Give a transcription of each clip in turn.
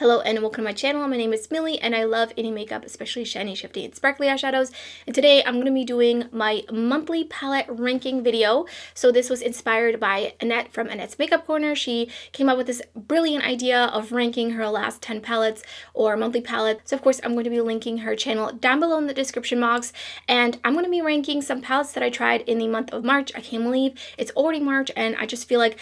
Hello and welcome to my channel. My name is Millie and I love any makeup, especially shiny, shifty, and sparkly eyeshadows. And today I'm going to be doing my monthly palette ranking video. So this was inspired by Annette from Annette's Makeup Corner. She came up with this brilliant idea of ranking her last 10 palettes or monthly palette. So of course I'm going to be linking her channel down below in the description box. And I'm going to be ranking some palettes that I tried in the month of March. I can't believe it's already March and I just feel like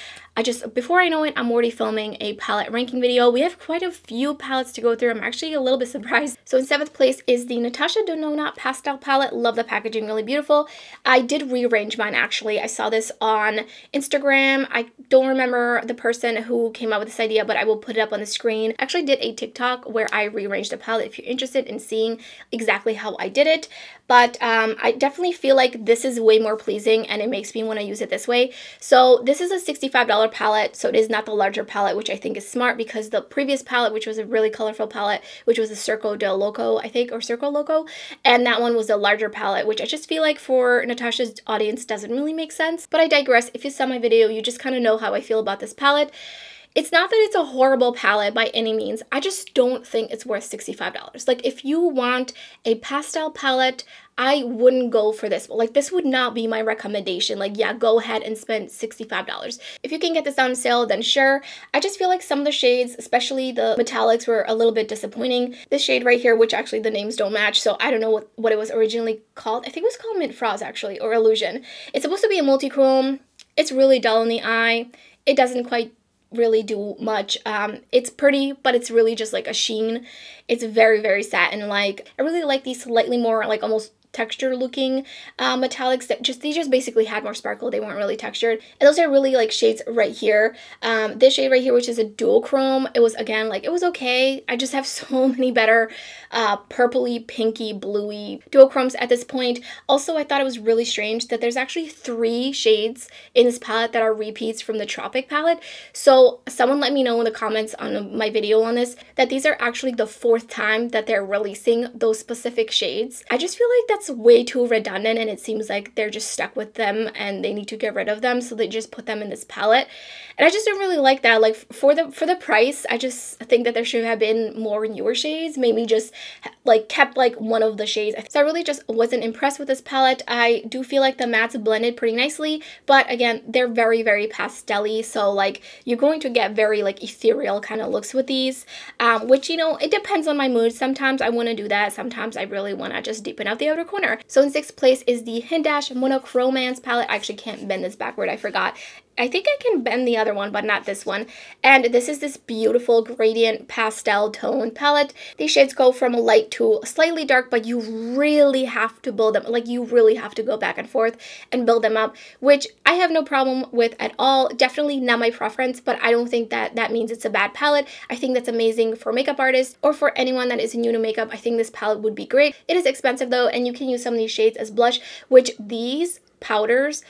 before I know it, I'm already filming a palette ranking video. We have quite a few palettes to go through. I'm actually a little bit surprised. So in 7th place is the Natasha Diona pastel palette. Love the packaging, really beautiful. I did rearrange mine actually. I saw this on Instagram. I don't remember the person who came up with this idea, but I will put it up on the screen. I actually did a TikTok where I rearranged the palette if you're interested in seeing exactly how I did it. But I definitely feel like this is way more pleasing and it makes me want to use it this way. So this is a $65 palette, so it is not the larger palette, which I think is smart because the previous palette, which was a really colorful palette, which was a Circo del Loco, I think, or Circo Loco, and that one was the larger palette, which I just feel like for Natasha's audience doesn't really make sense. But I digress. If you saw my video, you just kind of know how I feel about this palette. It's not that it's a horrible palette by any means. I just don't think it's worth $65. Like, if you want a pastel palette, I wouldn't go for this. Like, this would not be my recommendation. Like, yeah, go ahead and spend $65. If you can get this on sale, then sure. I just feel like some of the shades, especially the metallics, were a little bit disappointing. This shade right here, which actually the names don't match, so I don't know what it was originally called. I think it was called Mint Frost, actually, or Illusion. It's supposed to be a multi-chrome. It's really dull in the eye. It doesn't quite really do much. It's pretty, but it's really just like a sheen. It's very, very satin-like. I really like these slightly more like almost texture looking metallics that they just basically had more sparkle. They weren't really textured. And those are really like shades right here. This shade right here, which is a dual chrome, it was again like it was okay. I just have so many better purpley, pinky, bluey dual chromes at this point. Also, I thought it was really strange that there's actually 3 shades in this palette that are repeats from the Tropic palette. So someone let me know in the comments on my video on this that these are actually the 4th time that they're releasing those specific shades. I just feel like that's way too redundant and it seems like they're just stuck with them and they need to get rid of them, so they just put them in this palette. And I just don't really like that. Like, for the price, I just think that there should have been more newer shades, maybe just like kept like one of the shades. So I really just wasn't impressed with this palette. I do feel like the mattes blended pretty nicely, but again, they're very, very pastel-y, so like you're going to get very like ethereal kind of looks with these, which, you know, it depends on my mood. Sometimes I want to do that, sometimes I really want to just deepen out the outer corner. So in 6th place is the Hindash Monochromance palette. I actually can't bend this backward, I forgot. I think I can bend the other one, but not this one. And this is this beautiful gradient pastel tone palette. These shades go from light to slightly dark, but you really have to build them. Like, you really have to go back and forth and build them up, which I have no problem with at all. Definitely not my preference, but I don't think that that means it's a bad palette. I think that's amazing for makeup artists or for anyone that is new to makeup. I think this palette would be great. It is expensive though, and you can use some of these shades as blush, which these powders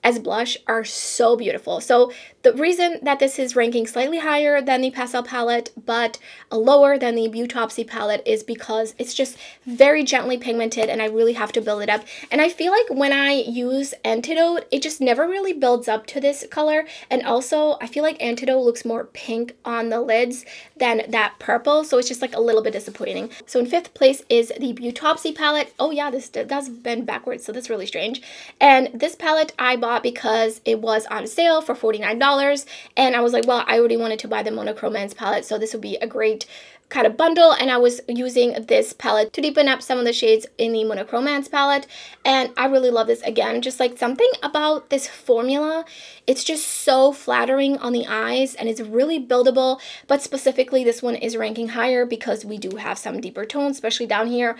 as blush are so beautiful. So the reason that this is ranking slightly higher than the pastel palette but lower than the Beautopsy palette is because it's just very gently pigmented and I really have to build it up. And I feel like when I use Antidote, it just never really builds up to this color. And also I feel like Antidote looks more pink on the lids than that purple, so it's just like a little bit disappointing. So in 5th place is the Beautopsy palette. Oh yeah, this does bend backwards, so that's really strange. And this palette I bought because it was on sale for $49 and I was like, well, I already wanted to buy the Monochromance palette, so this would be a great kind of bundle, and I was using this palette to deepen up some of the shades in the Monochromance palette, and I really love this. Again, just like something about this formula, it's just so flattering on the eyes and it's really buildable. But specifically this one is ranking higher because we do have some deeper tones, especially down here.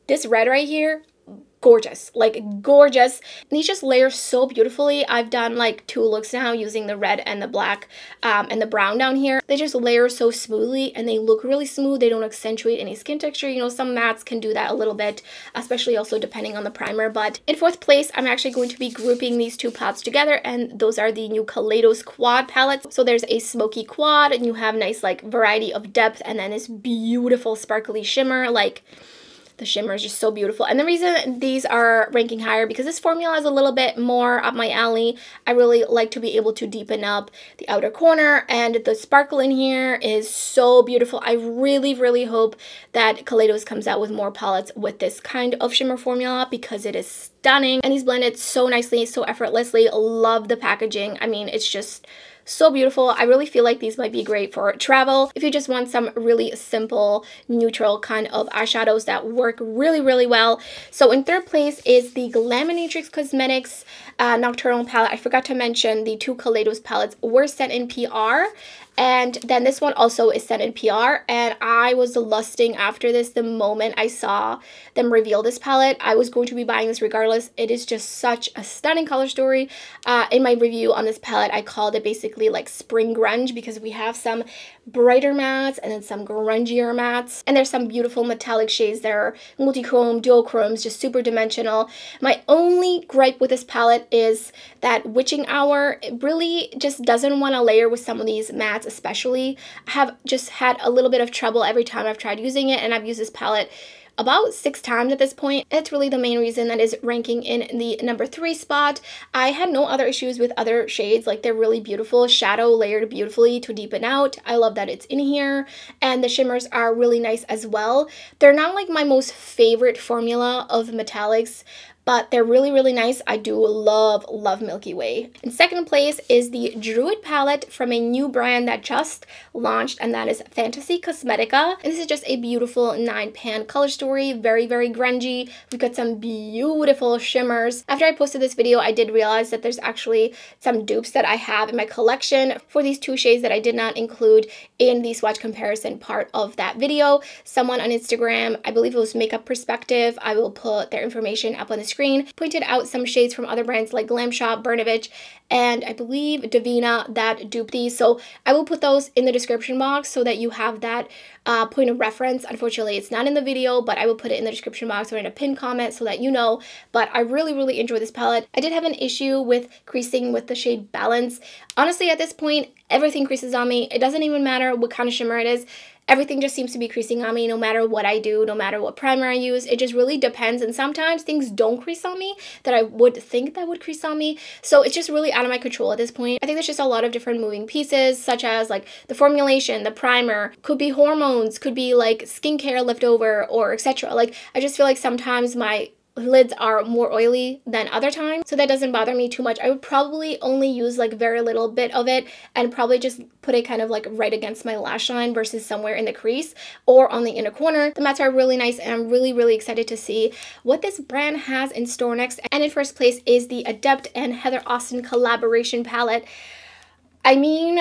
This red right here, gorgeous, like gorgeous. And these just layer so beautifully. I've done like 2 looks now using the red and the black and the brown down here. They just layer so smoothly and they look really smooth. They don't accentuate any skin texture. You know, some mattes can do that a little bit, especially also depending on the primer. But in 4th place, I'm actually going to be grouping these 2 palettes together, and those are the new Kaleidos Quad palettes. So there's a smoky quad and you have nice like variety of depth and then this beautiful sparkly shimmer. Like, The shimmer is just so beautiful. And the reason these are ranking higher, because this formula is a little bit more up my alley. I really like to be able to deepen up the outer corner, and the sparkle in here is so beautiful. I really, really hope that Kaleidos comes out with more palettes with this kind of shimmer formula, because it is stunning. And these blended so nicely, so effortlessly. Love the packaging. I mean, it's just so beautiful. I really feel like these might be great for travel if you just want some really simple, neutral kind of eyeshadows that work really, really well. So in third place is the Glam Cosmetics Nocturnal palette. I forgot to mention the two Kaleidos palettes were sent in PR. And then this one also is sent in PR, and I was lusting after this the moment I saw them reveal this palette. I was going to be buying this regardless. It is just such a stunning color story. In my review on this palette, I called it basically like spring grunge, because we have some brighter mattes and then some grungier mattes. And there's some beautiful metallic shades that are multi-chrome, dual-chromes, just super dimensional. My only gripe with this palette is that witching hour, it really just doesn't want to layer with some of these mattes. Especially, I have just had a little bit of trouble every time I've tried using it, and I've used this palette about 6 times at this point. It's really the main reason that is ranking in the number 3 spot. I had no other issues with other shades. Like, they're really beautiful. Shadow layered beautifully to deepen out. I love that it's in here, and the shimmers are really nice as well. They're not like my most favorite formula of metallics, but they're really, really nice. I do love, love Milky Way. In second place is the Druid palette from a new brand that just launched, and that is Fantasy Cosmetica. And this is just a beautiful 9-pan color story, very, very grungy. We've got some beautiful shimmers. After I posted this video, I did realize that there's actually some dupes that I have in my collection for these 2 shades that I did not include in the swatch comparison part of that video. Someone on Instagram, I believe it was Makeup Perspective, I will put their information up on the screen, pointed out some shades from other brands like Glam Shop, Bernovich, and I believe Devinah that dupe these. So I will put those in the description box so that you have that point of reference. Unfortunately, it's not in the video, but I will put it in the description box or in a pinned comment so that you know. But I really, really enjoy this palette. I did have an issue with creasing with the shade Balance. Honestly, at this point, everything creases on me. It doesn't even matter what kind of shimmer it is. Everything just seems to be creasing on me no matter what I do, no matter what primer I use. It just really depends, and sometimes things don't crease on me that I would think that would crease on me. So it's just really out of my control at this point. I think there's just a lot of different moving pieces, such as like the formulation, the primer, could be hormones, could be like skincare leftover, or etc. Like, I just feel like sometimes my lids are more oily than other times, so that doesn't bother me too much. I would probably only use like very little bit of it, and probably just put it kind of like right against my lash line versus somewhere in the crease or on the inner corner. The mattes are really nice, and I'm really, really excited to see what this brand has in store next. And in first place is the Adept and Heather Austin collaboration palette. I mean,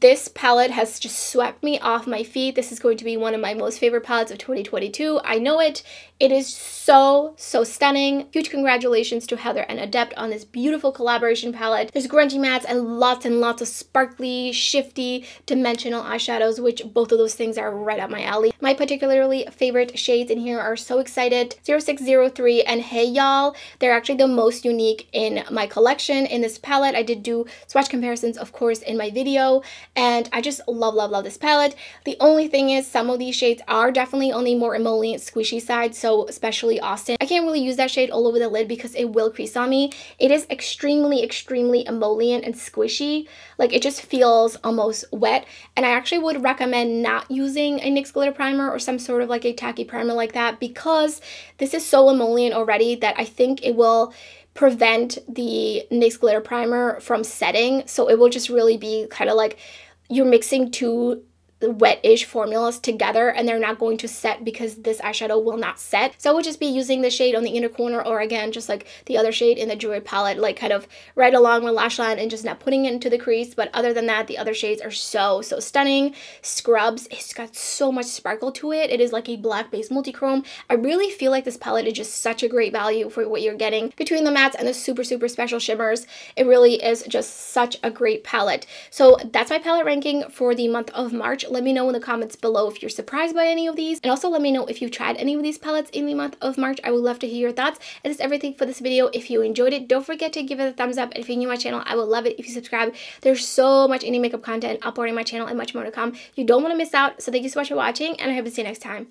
this palette has just swept me off my feet. This is going to be one of my most favorite palettes of 2022. I know it. It is so, so stunning. Huge congratulations to Heather and Adept on this beautiful collaboration palette. There's grungy mattes and lots of sparkly, shifty, dimensional eyeshadows, which both of those things are right up my alley. My particularly favorite shades in here are So Excited, 0603, and Hey Y'all. They're actually the most unique in my collection in this palette. I did do swatch comparisons, of course, in my video, and I just love, love, love this palette. The only thing is some of these shades are definitely on the more emollient, squishy side, so especially Austin. I can't really use that shade all over the lid because it will crease on me. It is extremely, extremely emollient and squishy. Like, it just feels almost wet, and I actually would recommend not using a NYX glitter primer or some sort of like a tacky primer like that, because this is so emollient already that I think it will prevent the NYX glitter primer from setting. So it will just really be kind of like you're mixing two wet-ish formulas together, and they're not going to set because this eyeshadow will not set. So I would just be using the shade on the inner corner, or again, just like the other shade in the Druid palette, like kind of right along my lash line and just not putting it into the crease. But other than that, the other shades are so, so stunning. Scrubs, it's got so much sparkle to it. It is like a black-based multi-chrome. I really feel like this palette is just such a great value for what you're getting. Between the mattes and the super, super special shimmers, it really is just such a great palette. So that's my palette ranking for the month of March. Let me know in the comments below if you're surprised by any of these, and also let me know if you've tried any of these palettes in the month of March. I would love to hear your thoughts. And that's everything for this video. If you enjoyed it, don't forget to give it a thumbs up, and if you're new to my channel, I would love it if you subscribe. There's so much indie makeup content uploading my channel and much more to come. You don't want to miss out. So thank you so much for watching, and I hope to see you next time.